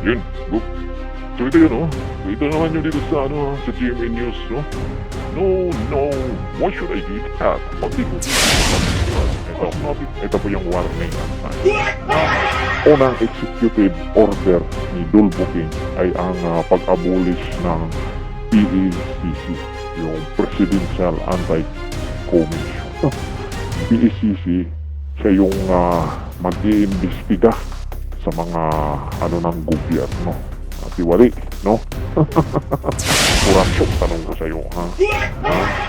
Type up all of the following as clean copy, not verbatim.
Yun, book. So ito yun, oh. So ito naman yung dito sa, sa GMA News, no? No, no, why should I do that? Pati ko. Ito po yung warning. Unang executive order ni Dulbo King ay ang pag-abolish ng PACC, yung Presidential Anti-Commission. PACC, siya yung mag-iimbestiga sa mga ng gobyerno. Tiwali, no? Kurasyon, tanong ko sa'yo, ha?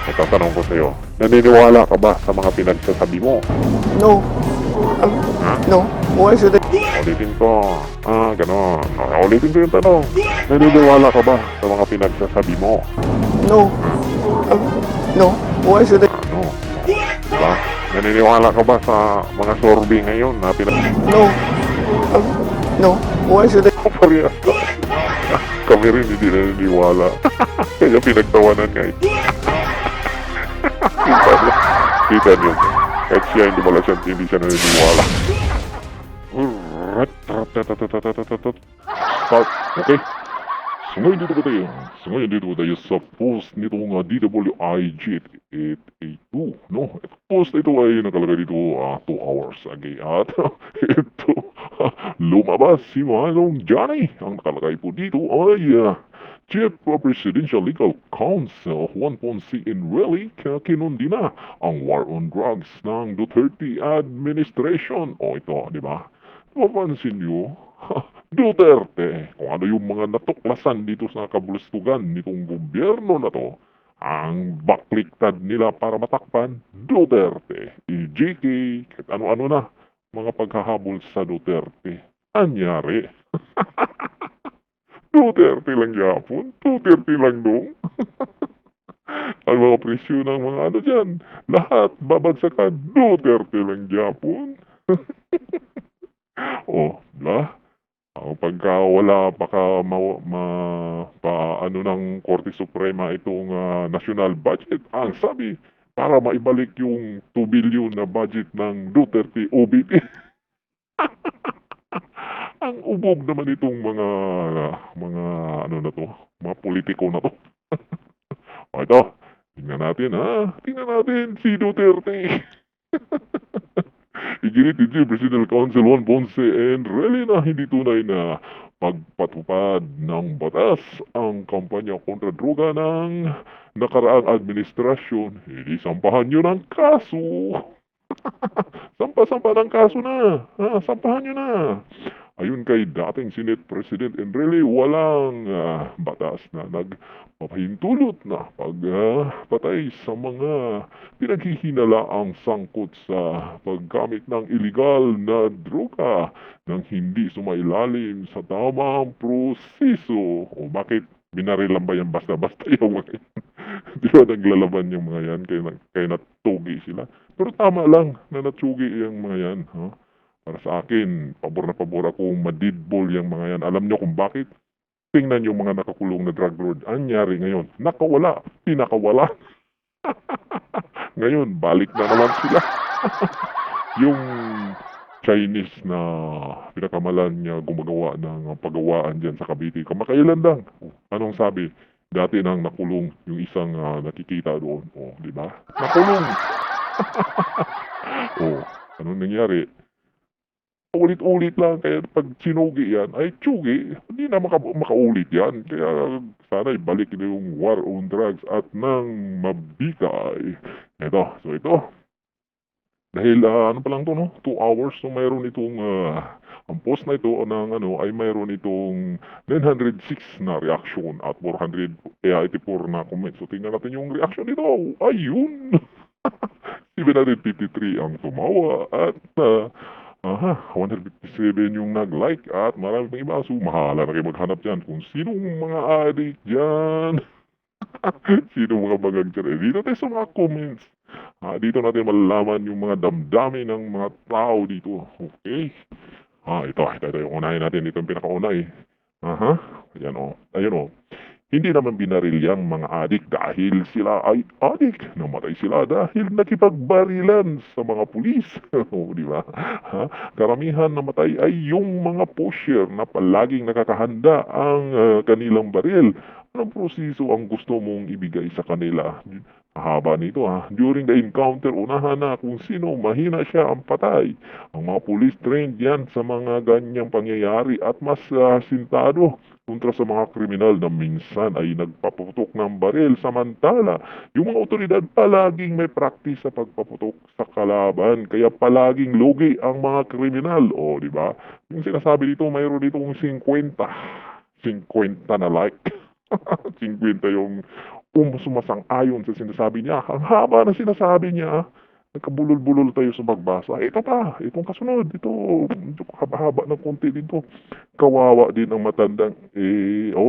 Itatanong ko sa'yo, naniniwala ka ba sa mga pinagsasabi mo? No. No. Why should I? Ulitin ko. Ganon. Ulitin ko yung tanong. Naniniwala ka ba sa mga pinagsasabi mo? No. No. Why should I? Ano? Diba? Naniniwala ka ba sa mga survey ngayon na No. No. Why should I? Parehas ka. Kami rin hindi naniniwala. Kaya pinagtawanan nga eh. Kita niyo. Kahit siya hindi siya naniniwala. Start. Okay. So ngayon dito ba tayo sa post nitong DWIG 882, no? Ito post ito ay nakalagay dito 2 hours ago at ito lumabas si Manong Johnny. Ang nakalagay po dito ay Chief Presidential Legal Counsel Juan Ponce Enrile kinundi na ang war on drugs ng Duterte administration. O ito, di ba? Mapansin nyo, Duterte, kung ano yung mga natuklasan dito sa kabulustugan nitong gobyerno na to, ang bakliktad nila para matakpan, Duterte, JK, kahit ano-ano na, mga paghahabol sa Duterte. Anyari? Duterte lang yapon, Duterte lang dong. Ang mga presyo ng mga dyan, lahat babagsakan, Duterte lang yapon. Oh, lah. Pagka wala ng Korte Suprema itong national budget, ang sabi, para maibalik yung 2 billion na budget ng Duterte OBP. Ang ubog naman itong mga mga politiko na to. O ito, tingnan natin si Duterte. Iginit ni Presidential Counsel Juan Ponce Enrile na hindi tunay na pagpatupad ng batas ang kampanya kontra droga ng nakaraang administrasyon. Hindi sampahan nyo ng kaso. Sampa-sampa ng kaso na. Sampahan nyo na. Ayun kay dating Senate President Enrile, walang batas na nagpapahintulot na pagpatay sa mga pinaghihinalaang sangkot sa paggamit ng illegal na droga nang hindi sumailalim sa tamang proseso. O bakit binarilan ba yan basta-basta yung mga yan? Di ba naglalaban yung mga yan kaya natugi sila? Pero tama lang na natugi yung mga yan. Para sa akin, pabor na pabor akong madidbol yung mga yan. Alam nyo kung bakit? Tingnan yung mga nakakulong na drug lord. Anyari ngayon? Nakawala. Pinakawala. Ngayon, balik na naman sila. Yung Chinese na pinakamalan niya gumagawa ng pagawaan dyan sa Cavite. Kamakailan lang. Anong sabi? Dati nang nakulong yung isang nakikita doon. Di ba? Nakulong. Anong nangyari? Ulit-ulit lang, kaya pag sinugi yan, ay tsugi, hindi na makaulit yan. Kaya sana ibalik na yung war on drugs at nang mabikay. Ito. Dahil ano pa lang to, no? 2 hours, so mayroon itong, ang post na ito ay mayroon itong 906 na reaction at 484 na comments. So tingnan natin yung reaction nito. Ayun! 753 ang tumawa at 157 yung nag-like at marami pang iba. So, mahala na kayo maghanap dyan kung sinong mga addict dyan. Sinong mga bagag dyan. Dito tayo sa mga comments. Dito natin malalaman yung mga damdamin ng mga tao dito. Okay. Ito yung unahin natin. Ito yung pinakauna eh. Ayan o. Hindi naman binaril yang mga adik dahil sila ay adik. Namatay sila dahil nakipagbarilan sa mga pulis. O, di ba? Ha? Karamihan namatay ay yung mga pusher na palaging nakakahanda ang kanilang baril. Anong proseso ang gusto mong ibigay sa kanila? Haba nito During the encounter, unahan na kung sino mahina siya ang patay. Ang mga pulis trained yan sa mga ganyang pangyayari at mas sintado kontra sa mga kriminal na minsan ay nagpaputok ng baril samantala yung mga otoridad palaging may practice sa pagpaputok sa kalaban kaya palaging lugi ang mga kriminal. O, di ba? Yung sinasabi dito, mayroon dito kung 50. 50 na like. 50 yung sumasang-ayon sa sinasabi niya. Ang haba ng sinasabi niya. Nagkabulol-bulol tayo sa magbasa. Ito pa, itong kasunod. Ito, medyo haba-haba ng konti dito. Kawawa din ang matandang,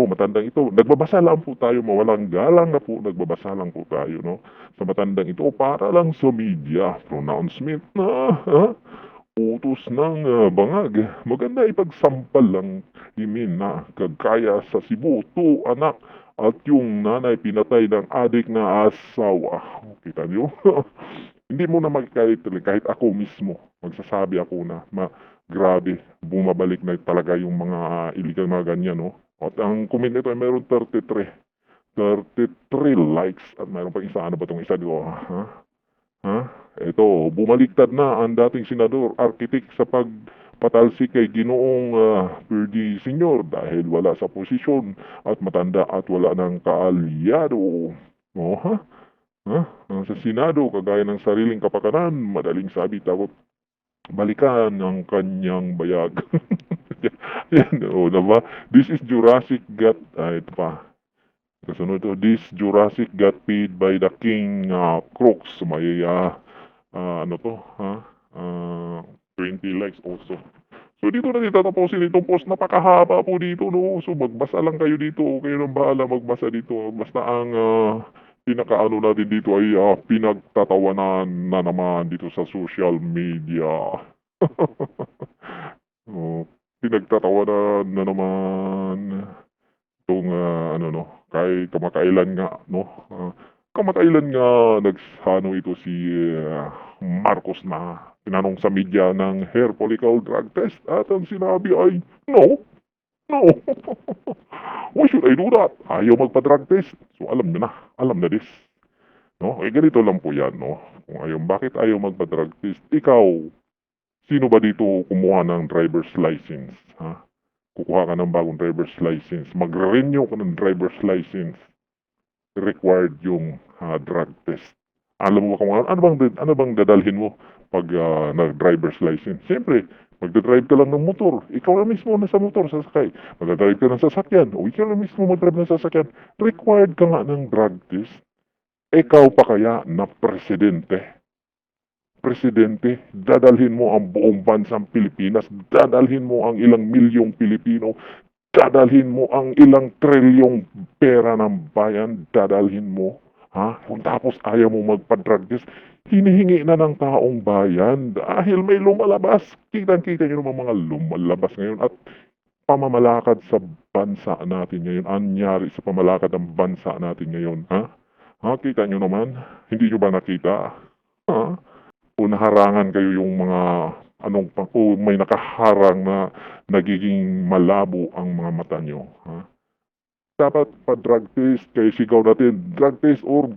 matandang ito. Nagbabasa lang po tayo, mawalang galang na po, nagbabasa lang po tayo, no? Sa matandang ito, para lang sa media, pronouncement na, utos ng bangag. Maganda ipagsampal lang himin na kagkaya sa Cebu, 2 anak at yung nanay pinatay ng adik na asawa. Kita niyo? Hindi mo na magkakalit kahit ako mismo. Magsasabi ako na, grabe, bumabalik na talaga yung mga illegal mga ganyan, no? At ang comment nito ay meron 33 likes at mayroon pa isa. Ano ba itong isa dito? Ito, bumaliktad na ang dating senador, architect sa pagpatalsik kay Ginoong Perdi Senior dahil wala sa posisyon at matanda at wala ng kaalyado. Sa Senado, kagaya ng sariling kapakanan, madaling sabi takot balikan ang kanyang bayag. Yan, diba? This is Jurassic got, ito pa. Kasunod to, this Jurassic got paid by the King Crooks. May, 20 likes also. So dito na tatapusin itong post. Napakahaba po dito, no? So magbasa lang kayo dito. Kayo nang bahala magbasa dito. Basta ang pinakaano natin dito ay pinagtatawanan na naman dito sa social media. Pinagtatawanan na naman itong kahit kamakailan nga, no? Kamakailan nga nagsano ito si Marcos na tinanong sa media ng hair follicle drug test at ang sinabi ay no. Why should I do that? Ayaw magpa-drug test. So alam na this. No? Ganito lang po yan, no? Kung bakit ayaw magpa-drug test? Ikaw, sino ba dito kumuha ng driver's license? Kukuha ka ng bagong driver's license. Magre-renew ka ng driver's license. Required yung drug test. Alam mo ba kung ano bang dadalhin mo pag nag-driver's license? Siyempre, magdadrive ka lang ng motor. Ikaw na mismo nasa motor, sasakay. Magdadrive ka ng sasakyan. O ikaw na mismo magdrive ng sasakyan. Required ka nga ng drug test. Ikaw pa kaya na presidente? Dadalhin mo ang buong bansang Pilipinas. Dadalhin mo ang ilang milyong Pilipino. Dadalhin mo ang ilang trilyong pera ng bayan. Dadalhin mo. Kung tapos ayaw mo magpa-drug test, hinihingi na ng taong bayan dahil may lumalabas. Kitang-kita nyo naman mga lumalabas ngayon at pamamalakad sa bansa natin ngayon. Anyari sa pamalakad ng bansa natin ngayon. Kita nyo naman? Hindi nyo ba nakita? O naharangan kayo yung mga may nakaharang na nagiging malabo ang mga mata nyo. Dapat pa-drug test, kaya sigaw natin, drug test or